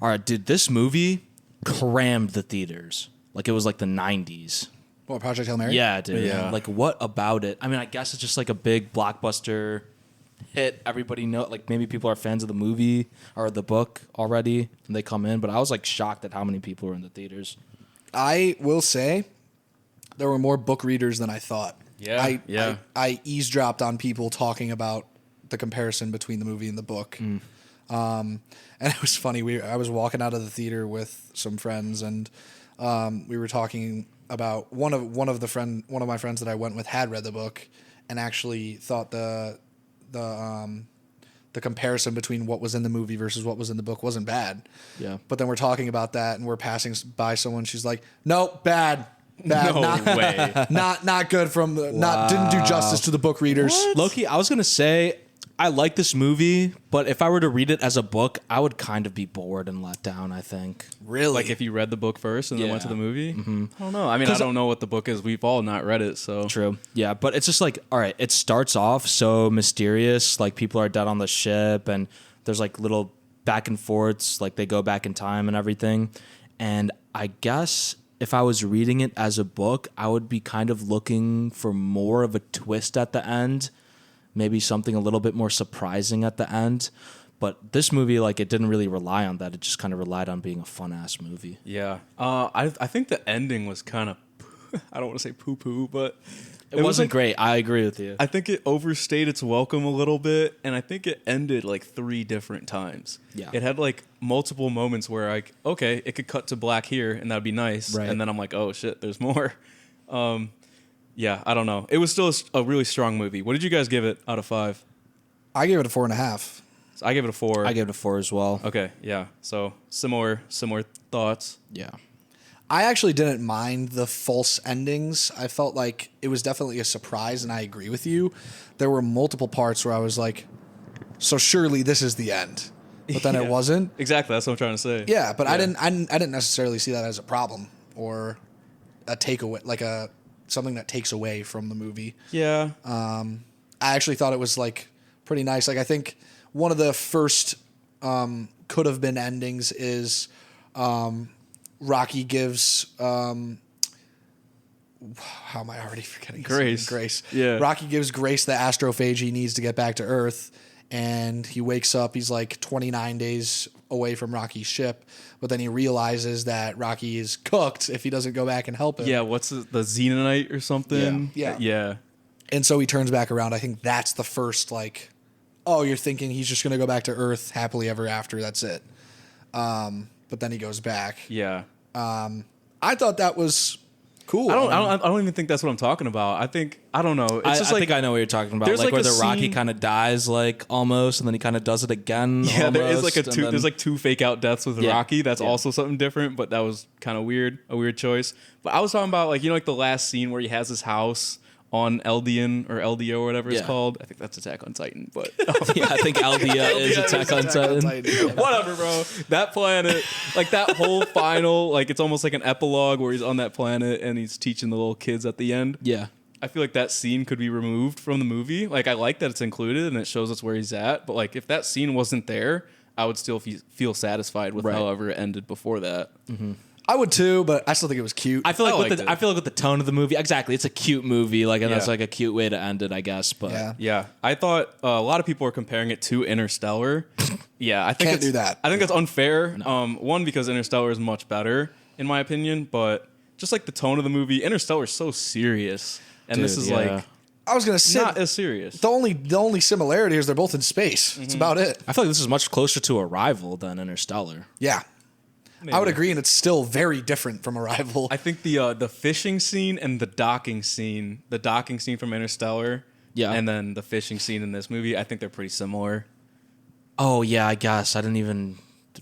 All right, dude, this movie crammed the theaters. Like it was like the 90s. What, Project Hail Mary? Yeah, dude. Yeah. Like what about it? I mean, I guess it's just like a big blockbuster hit. Everybody know, like maybe people are fans of the movie or the book already and they come in, but I was like shocked at how many people were in the theaters. I will say there were more book readers than I thought. Yeah, I eavesdropped on people talking about the comparison between the movie and the book. And it was funny. I was walking out of the theater with some friends, and we were talking about one of my friends that I went with had read the book and actually thought the comparison between what was in the movie versus what was in the book wasn't bad. Yeah. But then we're talking about that, and we're passing by someone. She's like, "Nope, bad." No not, way. not good from the didn't do justice to the book readers. Loki, I was gonna say I like this movie, but if I were to read it as a book, I would kind of be bored and let down, I think. Really? Like if you read the book first and then went to Yeah. the movie? Mm-hmm. I don't know. I mean, I don't know what the book is. We've all not read it, so. True. Yeah, but it's just like, all right, it starts off so mysterious, like people are dead on the ship and there's like little back and forths, like they go back in time and everything. And I guess if I was reading it as a book, I would be kind of looking for more of a twist at the end, maybe something a little bit more surprising at the end. But this movie, like, it didn't really rely on that. It just kind of relied on being a fun-ass movie. Yeah. I think the ending was kind of, I don't want to say poo-poo, but It wasn't great. I agree with you. I think it overstayed its welcome a little bit, and I think it ended like 3 different times. Yeah. It had like multiple moments where like, okay, it could cut to black here, and that'd be nice. Right. And then I'm like, oh shit, there's more. Yeah, I don't know. It was still a really strong movie. What did you guys give it out of 5? I gave it a 4.5. So I gave it a 4. I gave it a 4 as well. Okay, yeah. So similar thoughts. Yeah. I actually didn't mind the false endings. I felt like it was definitely a surprise, and I agree with you. There were multiple parts where I was like, so surely this is the end. But then Yeah. it wasn't. Exactly, that's what I'm trying to say. Yeah, but I didn't necessarily see that as a problem or a takeaway, like something that takes away from the movie. Yeah. I actually thought it was like pretty nice. Like I think one of the first could have been endings is Rocky gives how am I already forgetting his name? Grace. Grace. Yeah. Rocky gives Grace the astrophage he needs to get back to Earth, and he wakes up. He's like 29 days away from Rocky's ship, but then he realizes that Rocky is cooked if he doesn't go back and help him. Yeah, what's the Xenonite or something? Yeah. Yeah. And so he turns back around. I think that's the first, like, oh, you're thinking he's just going to go back to Earth happily ever after. That's it. But then he goes back. Yeah. I thought that was cool. I don't even think that's what I'm talking about. I don't know. It's I just like think I know what you're talking about. there's Like like where a the Rocky scene- kind of dies, like almost, and then he kind of does it again. yeah, there is like almost, and then- there's like 2 fake out deaths with Yeah. Rocky. That's Yeah. also something different, but that was kind of weird, a weird choice. But I was talking about like like the last scene where he has his house on Eldian or LDO or whatever it's Yeah. called. I think that's Attack on Titan, but yeah, I think Aldia is Attack on Titan. whatever, bro. That planet, like that whole final, like it's almost like an epilogue where he's on that planet and he's teaching the little kids at the end. Yeah, I feel like that scene could be removed from the movie. Like I like that it's included and it shows us where he's at, but like if that scene wasn't there, I would still feel satisfied with Right. however it ended before that. I would too, but I still think it was cute. I feel like liked it. I feel like with the tone of the movie, exactly, it's a cute movie, like, and Yeah. that's like a cute way to end it, I guess. But Yeah. Yeah, I thought a lot of people are comparing it to Interstellar. Yeah, I think Can't it's, do that. I think that's unfair. One, because Interstellar is much better in my opinion, but just like the tone of the movie, Interstellar is so serious, and this Dude, is yeah. like I was going to say not as serious. the only similarity is they're both in space. It's about it. I feel like this is much closer to Arrival than Interstellar. Yeah. I would agree, and it's still very different from Arrival. I think the fishing scene and the docking scene from Interstellar, Yeah. and then the fishing scene in this movie, I think they're pretty similar. Oh yeah, I guess I didn't even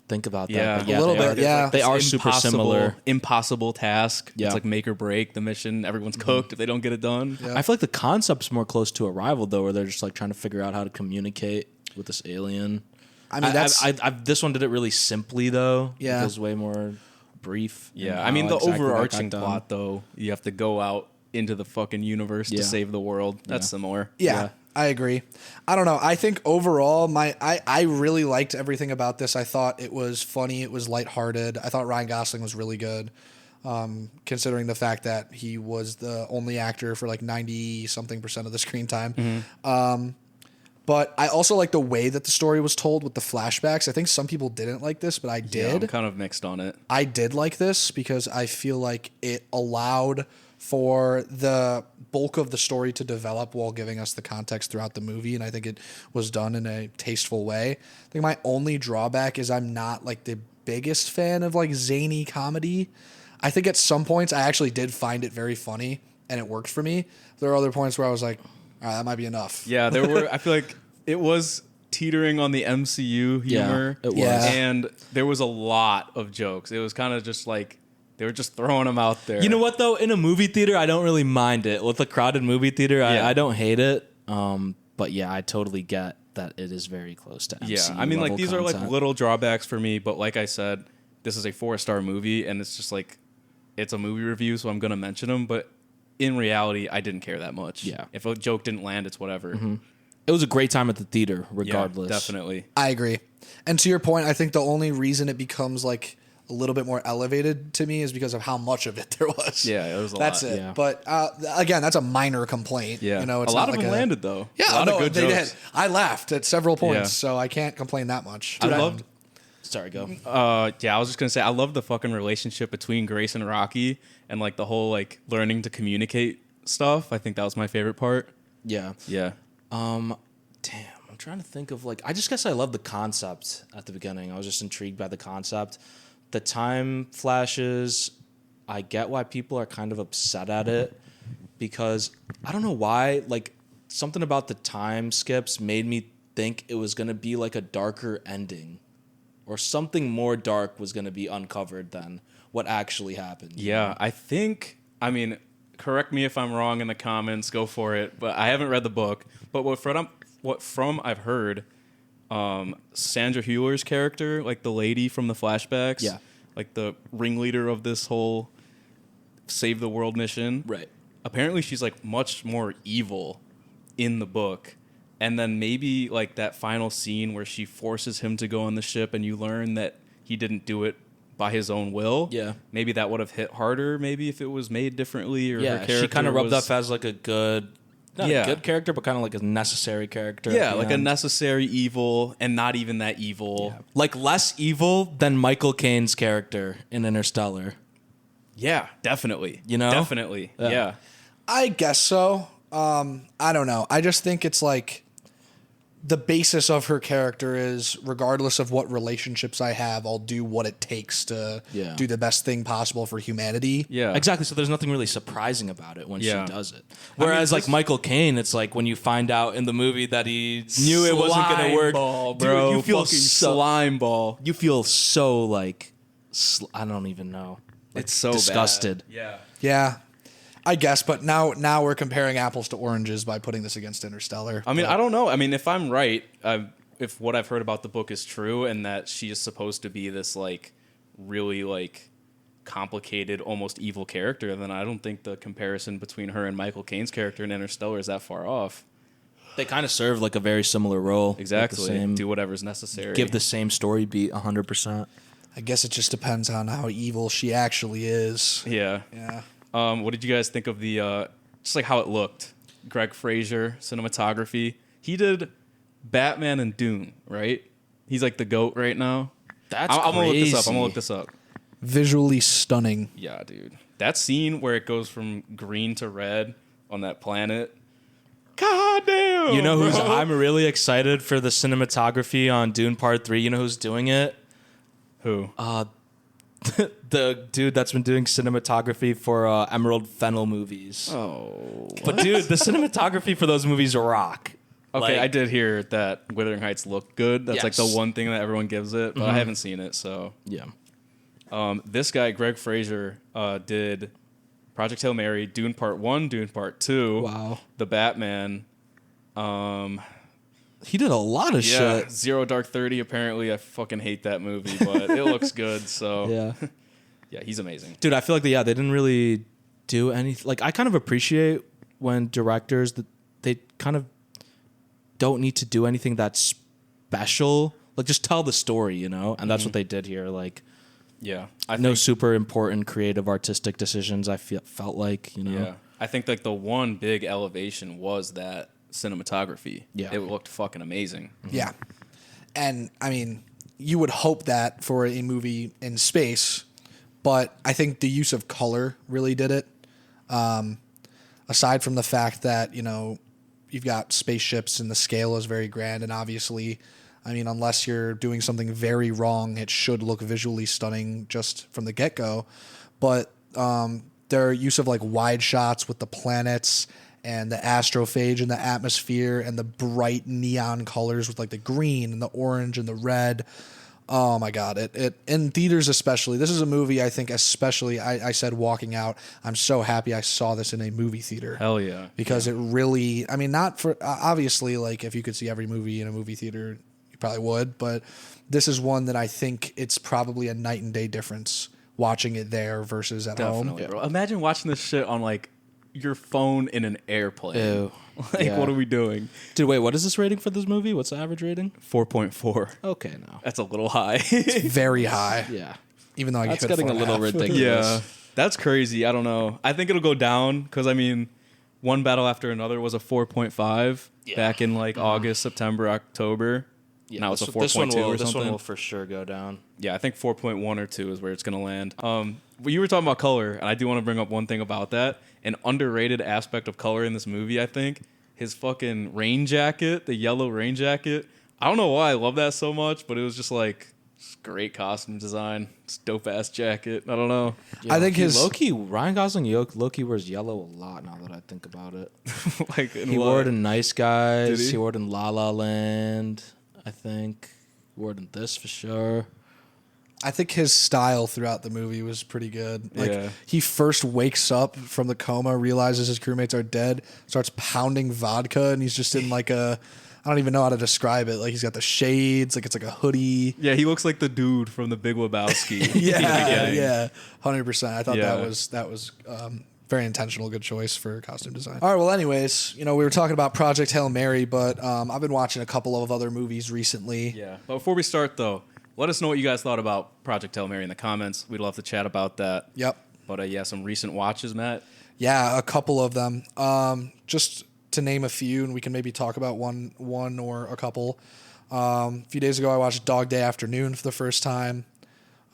think about that. Yeah. but A little they bit, are, yeah. they are It's super similar. Impossible task. Yeah. It's like make or break the mission. Everyone's cooked if they don't get it done. Yeah. I feel like the concept's more close to Arrival though, where they're just like trying to figure out how to communicate with this alien. I mean, that's this one did it really simply though. Yeah. It was way more brief. Yeah, in I mean how the exactly that overarching got done. plot though, you have to go out into the fucking universe Yeah. to save the world. That's Yeah. similar. yeah. I agree. I don't know. I think overall, I really liked everything about this. I thought it was funny. It was lighthearted. I thought Ryan Gosling was really good, considering the fact that he was the only actor for like 90-something% of the screen time. But I also like the way that the story was told with the flashbacks. I think some people didn't like this, but I Yeah, did. I'm kind of mixed on it. I did like this because I feel like it allowed for the bulk of the story to develop while giving us the context throughout the movie, and I think it was done in a tasteful way. I think my only drawback is I'm not like the biggest fan of like zany comedy. I think at some points I actually did find it very funny and it worked for me. There are other points where I was like, all right, that might be enough. Yeah, there were. I feel like it was teetering on the MCU humor. it was. Yeah. And there was a lot of jokes. It was kind of just like they were just throwing them out there. You know what though? In a movie theater, I don't really mind it. With a crowded movie theater, Yeah. I don't hate it. But yeah, I totally get that it is very close to MCU Yeah, I mean, like level these are like content. little drawbacks for me, but like I said, this is a 4-star movie, and it's just like it's a movie review, so I'm gonna mention them. But in reality, I didn't care that much. Yeah. If a joke didn't land, it's whatever. It was a great time at the theater, Yeah, regardless. definitely. I agree. And to your point, I think the only reason it becomes like a little bit more elevated to me is because of how much of it there was. Yeah, it was a That's lot. it. Yeah. But again, that's a minor complaint. Yeah, You know, it's a lot not of like them landed though. Yeah, a lot no, of good they jokes. did. I laughed at several points, Yeah. so I can't complain that much. I loved. Sorry, go. Yeah, I was just gonna say I love the fucking relationship between Grace and Rocky, and like the whole like learning to communicate stuff. I think that was my favorite part. Yeah. Yeah. Damn, I'm trying to think of like I just guess I love the concept at the beginning. I was just intrigued by the concept. The time flashes, I get why people are kind of upset at it because I don't know why, like something about the time skips made me think it was going to be like a darker ending or something more dark was going to be uncovered than what actually happened. Yeah, I think. I mean, correct me if I'm wrong in the comments. Go for it. But I haven't read the book. But what from I've heard, Sandra Hüller's character, like the lady from the flashbacks, Yeah. like the ringleader of this whole save the world mission. Right. Apparently, she's like much more evil in the book. And then maybe like that final scene where she forces him to go on the ship, and you learn that he didn't do it by his own will. Yeah. Maybe that would have hit harder. Maybe if it was made differently, or her Yeah, character she kind of rubbed was, up as like a good, not Yeah. a good character, but kind of like a necessary character. yeah, at the like a end. necessary evil, and not even that evil. Like less evil than Michael Caine's character in Interstellar. Yeah, definitely. You know? definitely. Yeah. Yeah. I guess so. I don't know. I just think it's like the basis of her character is regardless of what relationships I have, I'll do what it takes to Yeah. do the best thing possible for humanity. Yeah. Exactly. So there's nothing really surprising about it when Yeah. she does it. Whereas like this- Michael Caine, it's like when you find out in the movie that he knew it wasn't going to Slime work, ball, dude, bro. you feel Fucking so slime ball. you feel so like I don't even know. Like, It's so disgusted. Bad. Yeah. Yeah, I guess. But now we're comparing apples to oranges by putting this against Interstellar. I mean, But I don't know. I mean, if I'm right, if what I've heard about the book is true, and that she is supposed to be this like really like complicated, almost evil character, then I don't think the comparison between her and Michael Caine's character in Interstellar is that far off. They kind of serve like a very similar role. Like Exactly. the same, Do whatever's necessary. give the same story beat 100%. I guess it just depends on how evil she actually is. Yeah. Yeah. What did you guys think of the just like how it looked? Greg Fraser, cinematography. He did Batman and Dune, right? He's like the GOAT right now. That's I'm gonna look this up. I'm gonna crazy. look this up. Visually stunning. Yeah, dude. That scene where it goes from green to red on that planet. God damn. You know who's bro. I'm really excited for the cinematography on Dune Part 3. You know who's doing it? Who? The dude that's been doing cinematography for Emerald Fennel movies. Oh. But dude, the cinematography for those movies rock. Okay, Like- I did hear that Wuthering Heights looked good. That's like the Yes. one thing that everyone gives it, but I haven't seen it, so. Yeah. This guy, Greg Fraser, did Project Hail Mary, Dune Part 1, Dune Part 2, Wow. The Batman, He did a lot of yeah, shit. Zero Dark 30. Apparently, I fucking hate that movie, but it looks good, so. Yeah. Yeah, he's amazing. Dude, I feel like they didn't really do anything. Like I kind of appreciate when directors that they kind of don't need to do anything that's special. Like, just tell the story, you know? And that's what they did here. Like, Yeah, no super important creative artistic decisions, felt like, you know? Yeah, I think like the one big elevation was that cinematography. Yeah. It looked fucking amazing. Yeah. And I mean, you would hope that for a movie in space, but I think the use of color really did it. Aside from the fact that, you know, you've got spaceships and the scale is very grand, and obviously, I mean, unless you're doing something very wrong, it should look visually stunning just from the get-go. But their use of like wide shots with the planets and the astrophage and the atmosphere and the bright neon colors with like the green and the orange and the red. Oh my God. It in theaters especially. This is a movie I think especially I said walking out, I'm so happy I saw this in a movie theater. Hell yeah. Because it really, I mean, not for obviously like if you could see every movie in a movie theater, you probably would, but this is one that I think it's probably a night and day difference watching it there versus at Definitely, home. bro. Imagine watching this shit on like your phone in an airplane. Ew. Like, Yeah. what are we doing? Dude, wait, what is this rating for this movie? What's the average rating? 4.4. Okay, no. That's a little high. Very high. Yeah. Even though I That's give it getting a little 4.5. ridiculous. Yeah, that's crazy. I don't know. I think it'll go down because I mean, One Battle After Another was a 4.5 back in like August, September, October. Yeah, Now it's a this one 4.2 will, or This one something. will for sure go down. Yeah, I think 4.1 or 2 is where it's gonna land. But you were talking about color, and I do want to bring up one thing about that. An underrated aspect of color in this movie, I think, his fucking rain jacket, the yellow rain jacket. I don't know why I love that so much, but it was just like just great costume design. It's dope ass jacket. I don't know. I think his Loki, Ryan Gosling, Loki wears yellow a lot now that I think about it. Like in He what? wore it in Nice Guys. Did he? He wore it in La La Land, I think. He wore it in this for sure. I think his style throughout the movie was pretty good. Like Yeah. he first wakes up from the coma, realizes his crewmates are dead, starts pounding vodka, and he's just in like a I don't even know how to describe it. Like he's got the shades, like it's like a hoodie. Yeah, he looks like the dude from The Big Lebowski. in the Yeah, beginning. yeah, 100%. I thought Yeah. that was very intentional, good choice for costume design. All right, well, anyways, you know, we were talking about Project Hail Mary, but I've been watching a couple of other movies recently. Yeah. But before we start, though, let us know what you guys thought about Project Hail Mary in the comments. We'd love to chat about that. Yep. But yeah, some recent watches, Matt. Yeah, a couple of them. Just to name a few, and we can maybe talk about one or a couple. A few days ago, I watched Dog Day Afternoon for the first time.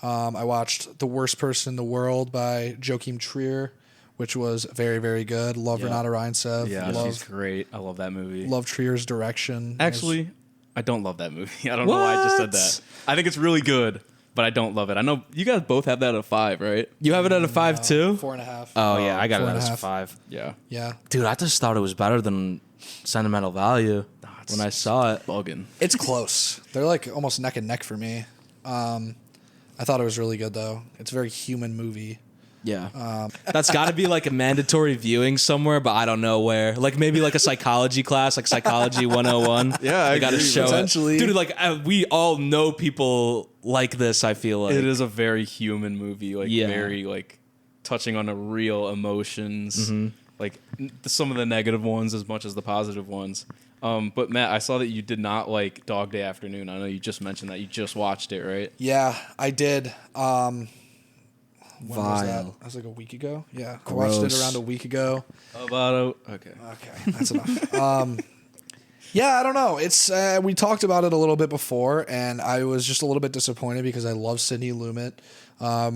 I watched The Worst Person in the World by Joachim Trier, which was very, very good. Love Yeah. Renata Reinsev. Yeah, she's love, great. I love that movie. love Trier's direction. Actually, I don't love that movie. I don't know why I just said What? that. I think it's really good, but I don't love it. I know you guys both have that at a 5, right? You have it at a 5 too? 4.5. Oh, yeah, I got it 4.5. as a 5. Yeah. Yeah. Dude, I just thought it was better than Sentimental Value when I saw it. Bugging. It's close. They're like almost neck and neck for me. I thought it was really good though. It's a very human movie. Yeah. That's got to be like a mandatory viewing somewhere, but I don't know where. Like maybe like a psychology class, like Psychology 101. Yeah, I They got to agree. show Potentially. it. Dude, like we all know people like this, I feel like. It is a very human movie, like Yeah. very like touching on the real emotions, like some of the negative ones as much as the positive ones. But Matt, I saw that you did not like Dog Day Afternoon. I know you just mentioned that you just watched it, right? Yeah, I did. When was that? Vile. That was like a week ago. Yeah, I watched it Gross. around a week ago. About okay. Okay, that's enough. Yeah, I don't know. It's we talked about it a little bit before, and I was just a little bit disappointed because I love Sidney Lumet.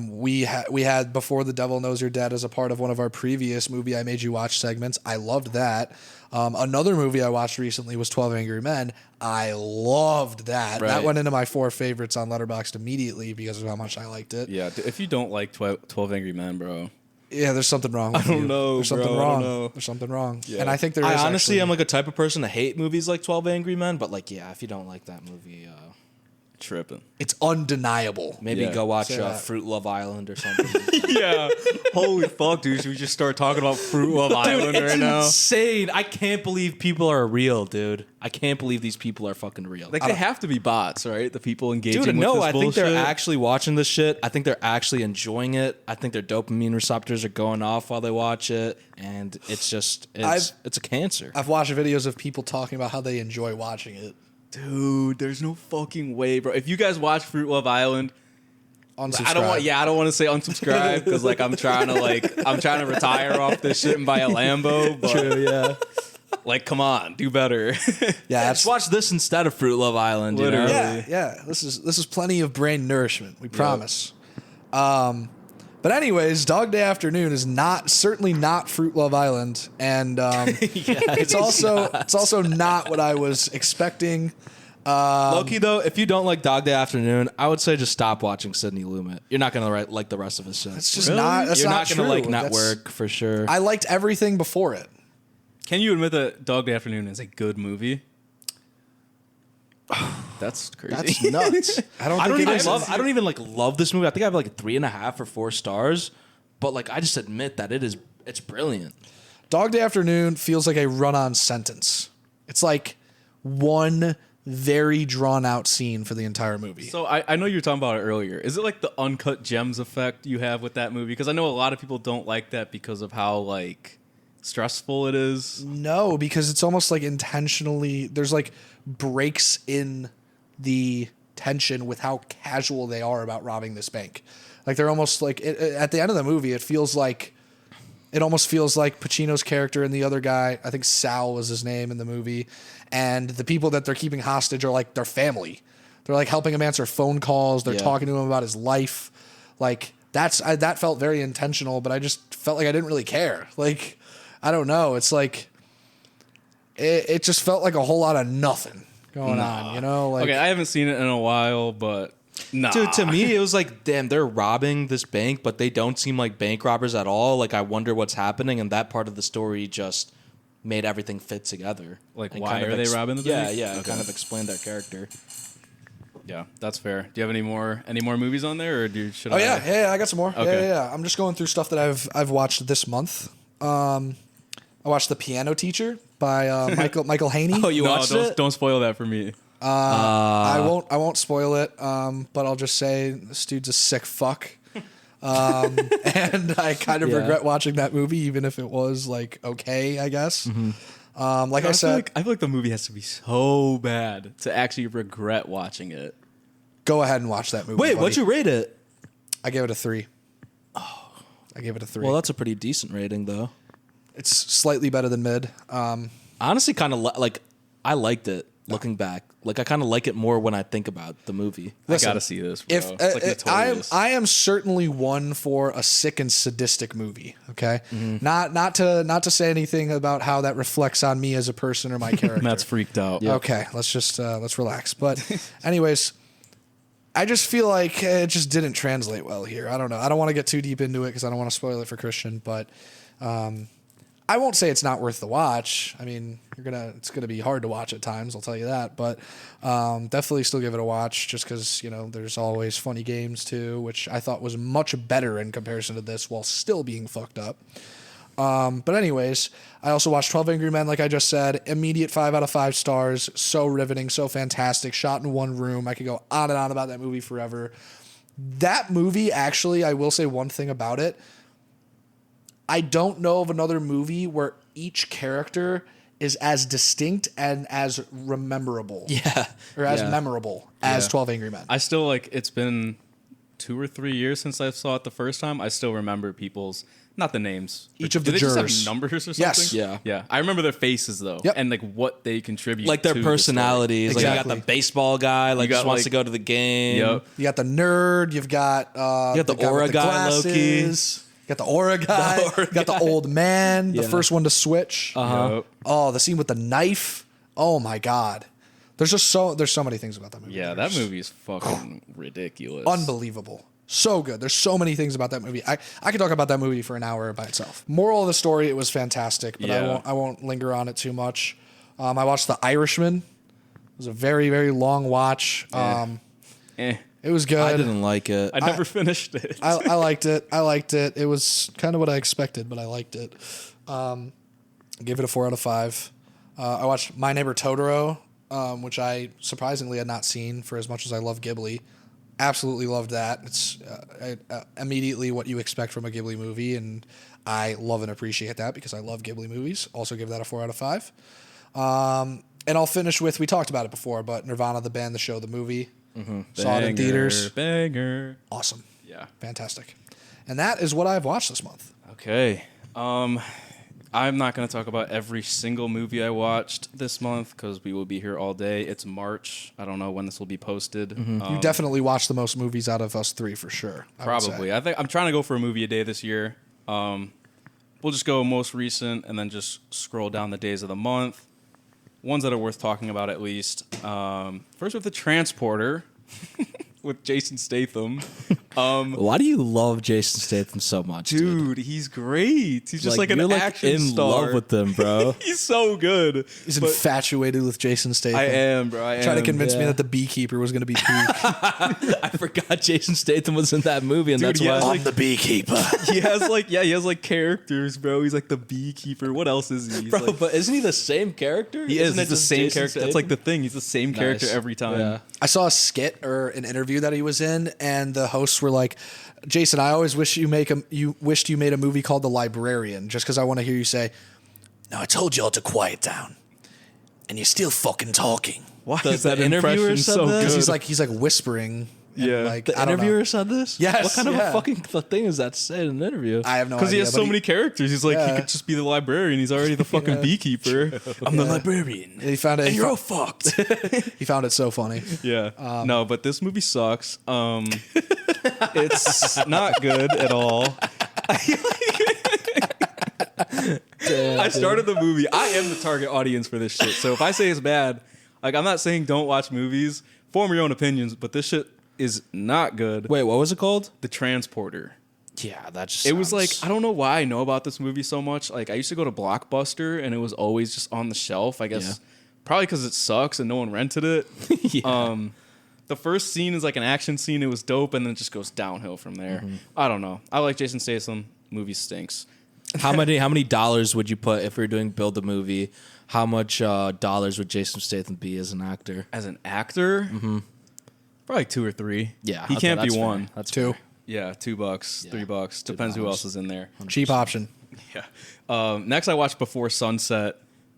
We had Before the Devil Knows You're Dead as a part of one of our previous movie I Made You Watch segments. I loved that. Another movie I watched recently was 12 Angry Men. I loved that. That Right. went into my 4 favorites on Letterboxd immediately because of how much I liked it. Yeah, if you don't like 12 Angry Men, bro. Yeah, there's something wrong. With I don't you. know, There's something bro. I don't wrong. know. There's something wrong. Yeah. And I think there is. I honestly actually. am like a type of person to hate movies like 12 Angry Men, but like, yeah, if you don't like that movie, Tripping. It's undeniable. Maybe Yeah. go watch Say that. Fruit Love Island or something. Yeah. Holy fuck, dude. Should we just start talking about Fruit Love Island Dude, it's right now? insane. I can't believe people are real, dude. I can't believe these people are fucking real. Like, they have to be bots, right? The people engaging Dude, with no, this I think bullshit. they're actually watching this shit. I think they're actually enjoying it. I think their dopamine receptors are going off while they watch it, and it's just it's a cancer. I've watched videos of people talking about how they enjoy watching it. Dude, there's no fucking way, bro. If you guys watch Fruit Love Island, Unsubscribe. I don't want to say unsubscribe because like I'm trying to retire off this shit and buy a Lambo. But True, yeah. like, come on, do better. Yeah, Just watch this instead of Fruit Love Island. You know? Literally. yeah. This is plenty of brain nourishment. We promise. But anyways, Dog Day Afternoon is certainly not Fruit Love Island, and it's also not what I was expecting. Loki, though, if you don't like Dog Day Afternoon, I would say just stop watching Sidney Lumet. You're not gonna like the rest of his shit. It's just not. That's You're not, not true. gonna like That's- Network for sure. I liked everything before it. Can you admit that Dog Day Afternoon is a good movie? That's crazy. That's nuts. I don't even like love this movie. I think I have like 3.5 or 4 stars, but like I just admit that it's brilliant. Dog Day Afternoon feels like a run-on sentence. It's like one very drawn-out scene for the entire movie. So I know you were talking about it earlier. Is it like the uncut gems effect you have with that movie? Because I know a lot of people don't like that because of how like stressful it is. No, because it's almost like intentionally. There's like breaks in the tension with how casual they are about robbing this bank. Like they're almost like at the end of the movie, it almost feels like Pacino's character and the other guy, I think Sal was his name in the movie, and the people that they're keeping hostage are like their family. They're like helping him answer phone calls. They're talking to him about his life. Like that felt very intentional, but I just felt like I didn't really care. Like, I don't know. It's like, it just felt like a whole lot of nothing going on, you know? Like, Okay, I haven't seen it in a while, but nah. Dude, to me, it was like, damn, they're robbing this bank, but they don't seem like bank robbers at all. Like, I wonder what's happening, and that part of the story just made everything fit together. Like, And why kind of are they robbing the bank? Yeah, Okay. kind of explained their character. Yeah, that's fair. Do you have any more movies on there, or should oh I? yeah, I got some more. Okay. Yeah. I'm just going through stuff that I've watched this month. I watched The Piano Teacher by Michael Haney. Oh, you No, watched it? don't spoil that for me. I won't spoil it, but I'll just say this dude's a sick fuck. And I kind of Yeah. regret watching that movie, even if it was like okay, I guess. Like I said, I feel like the movie has to be so bad to actually regret watching it. go ahead and watch that movie. Wait, buddy. what'd you rate it? I gave it a 3. I gave it a 3. Well, that's a pretty decent rating, though. It's slightly better than mid. Honestly, kind of like I liked it. Looking back, like I kind of like it more when I think about the movie. Listen, I gotta see this, bro. If It's like Notorious. I am certainly one for a sick and sadistic movie. Okay, not to say anything about how that reflects on me as a person or my character. Matt's freaked out. Okay, let's just let's relax. But anyways, I just feel like it just didn't translate well here. I don't know. I don't want to get too deep into it because I don't want to spoil it for Christian. But I won't say it's not worth the watch. I mean, it's gonna be hard to watch at times. I'll tell you that. But definitely still give it a watch, just because there's always funny games too, which I thought was much better in comparison to this, while still being fucked up. But anyways, I also watched 12 Angry Men, like I just said. Immediate 5 out of 5 stars. So riveting, so fantastic. Shot in one room. I could go on and on about that movie forever. That movie, actually, I will say one thing about it. I don't know of another movie where each character is as distinct and as rememberable. Yeah, Or as Yeah. memorable as 12 Angry Men. I still it's been 2 or 3 years since I saw it the first time. I still remember not the names. Each of Do the they just jurors. have numbers or something? Yes. Yeah. I remember their faces though, Yep. and like what they contribute, like their to the story. personalities. Like you Exactly. got the baseball guy, like You got, just wants like- to go to the game. Yep. You got the nerd. You've got You got the guy aura with guy, low-key. glasses. You got the aura guy. aura You got the old man. The Yeah. first one to switch. Yep. Oh, the scene with the knife. Oh my god. There's so many things about that movie. Yeah, that movie is fucking ridiculous. Unbelievable. So good. There's so many things about that movie. I could talk about that movie for an hour by itself. Moral of the story: it was fantastic, but Yeah. I won't linger on it too much. I watched The Irishman. It was a very, very long watch. It was good. I didn't like it. I never finished it. I liked it. I liked it. It was kind of what I expected, but I liked it. Gave it a 4 out of 5. I watched My Neighbor Totoro, which I surprisingly had not seen for as much as I love Ghibli. Absolutely loved that. It's immediately what you expect from a Ghibli movie, and I love and appreciate that because I love Ghibli movies. Also give that a 4 out of 5. And I'll finish with, we talked about it before, but Nirvana, the band, the show, the movie. Saw it in theaters. Banger. Awesome. Yeah. Fantastic. And that is what I've watched this month. Okay. I'm not going to talk about every single movie I watched this month because we will be here all day. It's March. I don't know when this will be posted. You definitely watched the most movies out of us three for sure. Probably. I think I'm trying to go for a movie a day this year. We'll just go most recent and then just scroll down the days of the month. Ones that are worth talking about at least. First with The Transporter with Jason Statham. Why do you love Jason Statham so much, Dude, he's great. He's just like an you're action in star. love with him, bro. He's so good. He's infatuated with Jason Statham. I am, bro. I am. Trying to convince me yeah. that The Beekeeper was going to be peak. I forgot Jason Statham was in that movie, and Dude, that's he why. has, like, The Beekeeper. he has like characters, bro. He's like the beekeeper. What else is he? He's Bro, like, but isn't he the same character? he is. Isn't it He's the just same Jason character. That's like the Statham? thing. He's the same character Nice. every time. Yeah. I saw a skit or an interview that he was in, and the hosts were like, Jason, I always wish you wished you made a movie called The Librarian, just because I want to hear you say, "No, I told y'all to quiet down, and you're still fucking talking." Why The- is that the interviewer impression said so this? good? He's like whispering. and, Yeah. like, The I don't know. interviewer said this? Yes, What kind of yeah. a fucking thing is that to say in an interview? I have no idea. Because he has but so many characters. He's like, Yeah. he could just be the librarian. He's already the fucking beekeeper. I'm the librarian. He found it. And you're all fucked. He found it so funny. Yeah. No, but this movie sucks. It's not good at all. I started the movie. I am the target audience for this shit. So if I say it's bad, like, I'm not saying don't watch movies. Form your own opinions, but this shit is not good. Wait, what was it called? The Transporter. Yeah, that just It was like, sounds- I don't know why I know about this movie so much. Like, I used to go to Blockbuster and it was always just on the shelf. I guess Yeah. probably because it sucks and no one rented it. Yeah. The first scene is like an action scene. It was dope, and then it just goes downhill from there. Mm-hmm. I don't know. I like Jason Statham. Movie stinks. How many dollars would you put if we were doing build a movie? How much dollars would Jason Statham be as an actor? As an actor, probably 2 or 3. Yeah, he okay, can't be that's fair. one. That's Two. fair. Yeah, $2, Yeah, $3. Depends who $2. else is in there. Cheap option. Yeah. Next, I watched Before Sunset.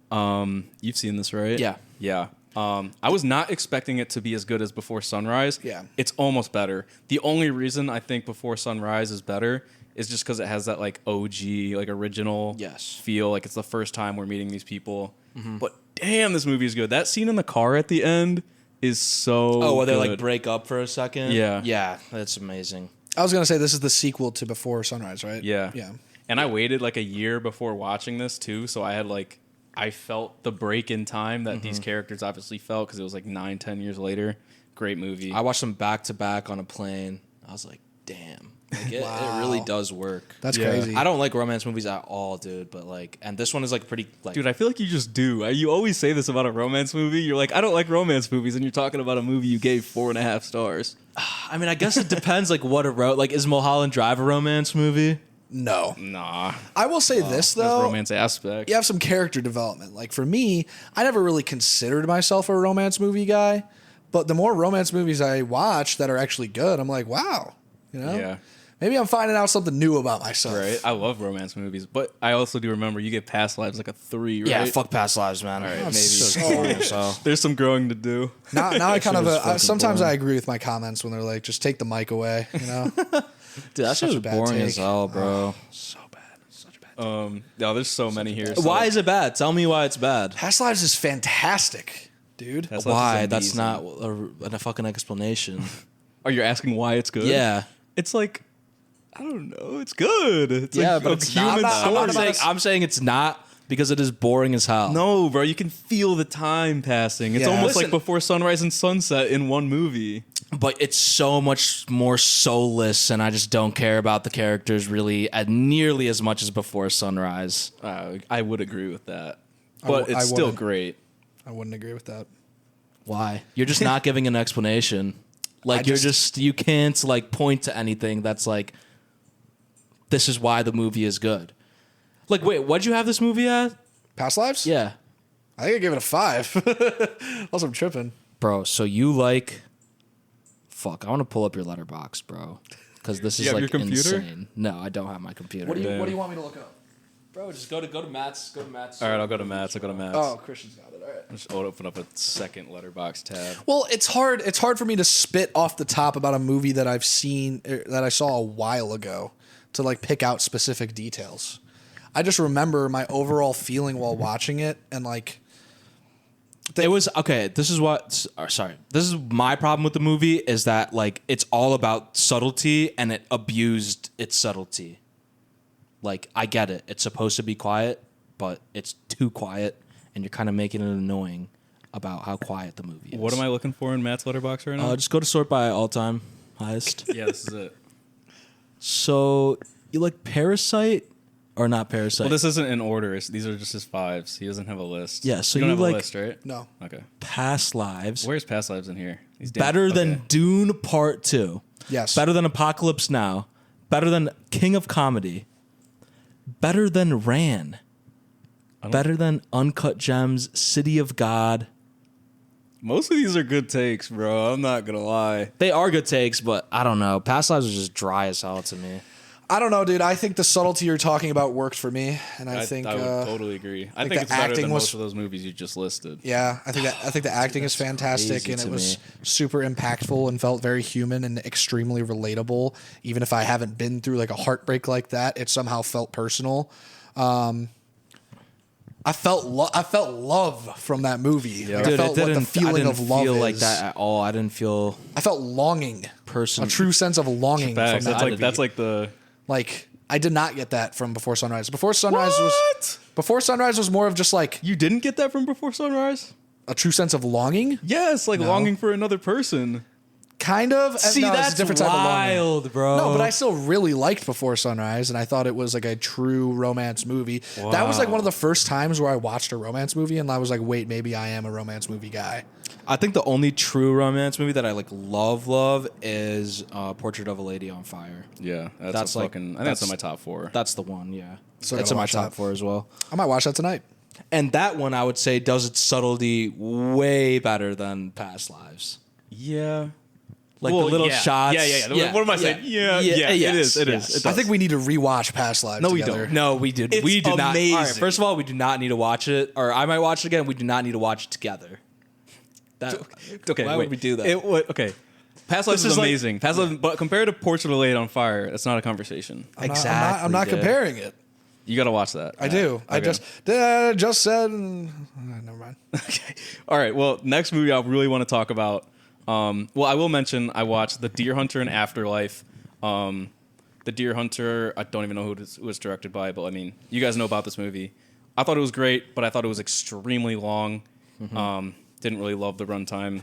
You've seen this, right? Yeah. Yeah. I was not expecting it to be as good as Before Sunrise. Yeah. It's almost better. The only reason I think Before Sunrise is better is just because it has that like OG, like original Yes. feel. Like it's the first time we're meeting these people. But damn, this movie is good. That scene in the car at the end is so Oh, where they like good. break up for a second? Yeah. Yeah, that's amazing. I was gonna say this is the sequel to Before Sunrise, right? Yeah. Yeah. And I waited like a year before watching this too, so I had like I felt the break in time that these characters obviously felt because it was like 9-10 years later. Great movie. I watched them back to back on a plane. I was like, damn. Like, it Wow. really does work. That's Yeah. crazy. I don't like romance movies at all, dude, but like, and this one is like pretty, like, Dude, I feel like you just do. You always say this about a romance movie. You're like, I don't like romance movies, and you're talking about a movie you gave 4.5 stars. I mean, I guess it depends, like, what it wrote. Like, is Mulholland Drive a romance movie? No. Nah, I will say this there's though. romance aspect. You have some character development. Like for me, I never really considered myself a romance movie guy, but the more romance movies I watch that are actually good, I'm like, wow, you know, Yeah. maybe I'm finding out something new about myself. Right. I love romance movies, but I also do remember you get Past Lives like a 3, right? Yeah, fuck past lives, man. All right, maybe. So. There's some growing to do. Now I kind of Shit was fucking sometimes boring. I agree with my comments when they're like, just take the mic away, you know. Dude, that's Such just a bad boring take. as hell, bro. So bad, such a bad. take. No, there's so many here. so- Why is it bad? Tell me why it's bad. Past Lives is fantastic, dude. Past Lives Why? is That's amazing. not a fucking explanation. Are you asking why it's good? Yeah. It's like, I don't know. It's good. It's Yeah, like but a it's human not. story. I'm saying it's not because it is boring as hell. No, bro, you can feel the time passing. It's Yeah. almost Listen- like Before Sunrise and Sunset in one movie. But it's so much more soulless, and I just don't care about the characters really nearly as much as Before Sunrise. I would agree with that. I But w- I it's still wouldn't. great. I wouldn't agree with that. Why? You're just not giving an explanation. Like you can't like point to anything that's like, this is why the movie is good. Like, wait, what'd you have this movie at? Past Lives? Yeah. I think I gave it a 5. Unless I'm tripping. Bro, so you like... Fuck, I want to pull up your letterbox, bro. Because this is have like your computer? insane. No, I don't have my computer. What do you want me to look up? Bro, just go to Matt's. Go to Matt's. All right, I'll go to Matt's. Oh, Christian's got it. All right. I'll just open up a second letterbox tab. Well, it's hard. It's hard for me to spit off the top about a movie that I've seen that I saw a while ago to like pick out specific details. I just remember my overall feeling while watching it, and like It was okay. This is what. Sorry, this is my problem with the movie is that like it's all about subtlety and it abused its subtlety. Like I get it. It's supposed to be quiet, but it's too quiet, and you're kind of making it annoying about how quiet the movie is. What am I looking for in Matt's letterbox right now? Just go to sort by all time highest. Yeah, this is it. So you like Parasite or not Parasite? Well, this isn't in order. These are just his 5s. He doesn't have a list. Yeah, so you don't you have like- a list, right? no. Okay. Past Lives. Where's Past Lives in here? He's damn- Better than okay. Dune Part 2. Yes. Better than Apocalypse Now. Better than King of Comedy. Better than Ran. Better than Uncut Gems, City of God. Most of these are good takes, bro. I'm not gonna lie. They are good takes, but I don't know. Past Lives is just dry as hell to me. I don't know, dude. I think the subtlety you're talking about worked for me, and I think I would totally agree. I think think the it's better acting than was- most of those movies you just listed. yeah, I think the acting is fantastic, crazy and it to was me. super impactful and felt very human and extremely relatable. Even if I haven't been through like a heartbreak like that, it somehow felt personal. I felt love from that movie. Like, I felt what the feeling of love feel is. like that at all. I didn't feel I felt longing, person. a true sense of longing Facts. from that movie. That's like the Like I did not get that from Before Sunrise. Before Sunrise was more of just like You didn't get that from Before Sunrise? a true sense of longing, Yes, like longing for another person. kind of. See, No, it's that's a different type of longing. wild, bro. No, but I still really liked Before Sunrise, and I thought it was like a true romance movie. That was like one of the first times where I watched a romance movie, and I was like, wait, maybe I am a romance movie guy. I think the only true romance movie that I like love is Portrait of a Lady on Fire. Yeah, that's That's a like- fucking. I think that's in my top 4. That's the one, yeah. So That's gotta in my watch top that. 4 as well. I might watch that tonight. And that one, I would say, does its subtlety way better than Past Lives. Yeah. Like Well, the little yeah. shots. Yeah. What am I saying? Yeah, it yes, is. yes. I think we need to rewatch Past Lives. No, we together. don't. No, we did. It's We did not. All right, amazing. first of all, we do not need to watch it, or I might watch it again. We do not need to watch it together. That, Okay, why wait. would we do that? Okay. Past Lives This is is like- amazing. Past Lives, but compared to Portrait of a Lady on Fire, that's not a conversation. exactly. I'm not dude. comparing it. You got to watch that. I do. I Okay. just said. Never mind. Okay. All right. Well, next movie I really want to talk about. Well, I will mention I watched The Deer Hunter and Afterlife. The Deer Hunter, I don't even know who it was directed by, but I mean, you guys know about this movie. I thought it was great, but I thought it was extremely long. Didn't really love the runtime.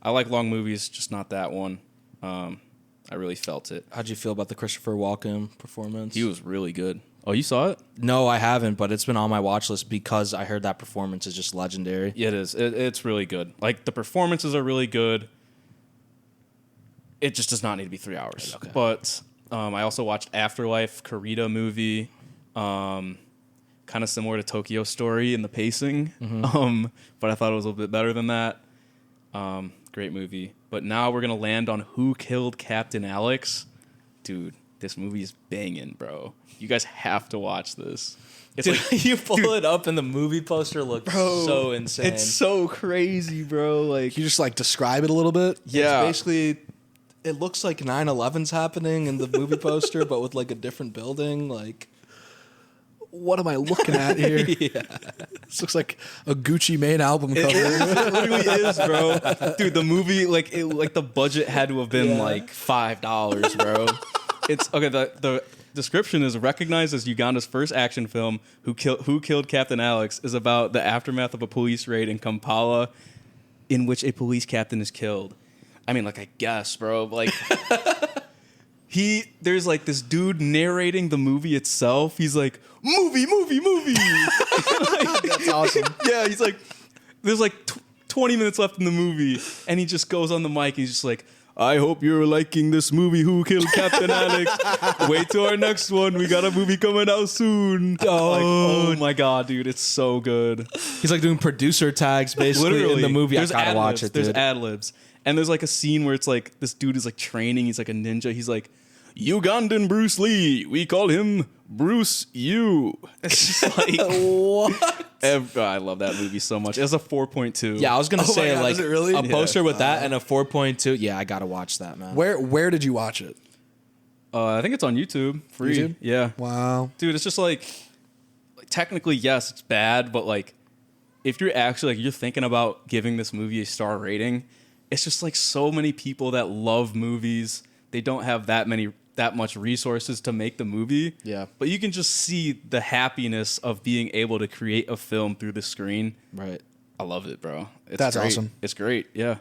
I like long movies, just not that one. I really felt it. How'd you feel about the Christopher Walken performance? He was really good. Oh, you saw it? No, I haven't, but it's been on my watch list because I heard that performance is just legendary. Yeah, it is. It's really good. Like, the performances are really good. It just does not need to be 3 hours. Okay. But I also watched Afterlife, Karita movie, kind of similar to Tokyo Story in the pacing. But I thought it was a little bit better than that. Great movie. But now we're going to land on Who Killed Captain Alex. Dude, this movie is banging, bro. You guys have to watch this. It's Dude, like, you pull it up and the movie poster looks so insane. it's so crazy, bro. Like, Can you just like describe it a little bit? yeah. It's basically, it looks like 9/11's happening in the movie poster, but with like a different building. Like, What am I looking at here? This looks like a Gucci Mane album cover. It literally is, bro. Dude, the movie, like the budget had to have been like $5, bro. It's okay. The description is recognized as Uganda's first action film. Who Killed Captain Alex is about the aftermath of a police raid in Kampala, in which a police captain is killed. I mean, like, I guess, bro. Like, there's like this dude narrating the movie itself. He's like, movie. That's awesome. Yeah, he's like, there's like 20 minutes left in the movie, and he just goes on the mic. And he's just like, I hope you're liking this movie, Who Killed Captain Alex. Wait till our next one. We got a movie coming out soon. Oh my God, dude. It's so good. He's like doing producer tags basically in the movie. I gotta watch it, dude. There's ad libs. And there's like a scene where it's like this dude is like training. He's like a ninja. He's like, Ugandan Bruce Lee. We call him Bruce U. It's just like What? I love that movie so much. It has a 4.2. Yeah, I was gonna Oh my say God, like is it really? a poster with that and a 4.2. Yeah, I gotta watch that, man. Where did you watch it? I think it's on YouTube. Free. YouTube? Yeah. Wow. Dude, it's just like technically, yes, it's bad, but like if you're actually like you're thinking about giving this movie a star rating, it's just like so many people that love movies. They don't have that much resources to make the movie. Yeah. But you can just see the happiness of being able to create a film through the screen. Right. I love it, bro. It's That's great. awesome. It's great. Yeah.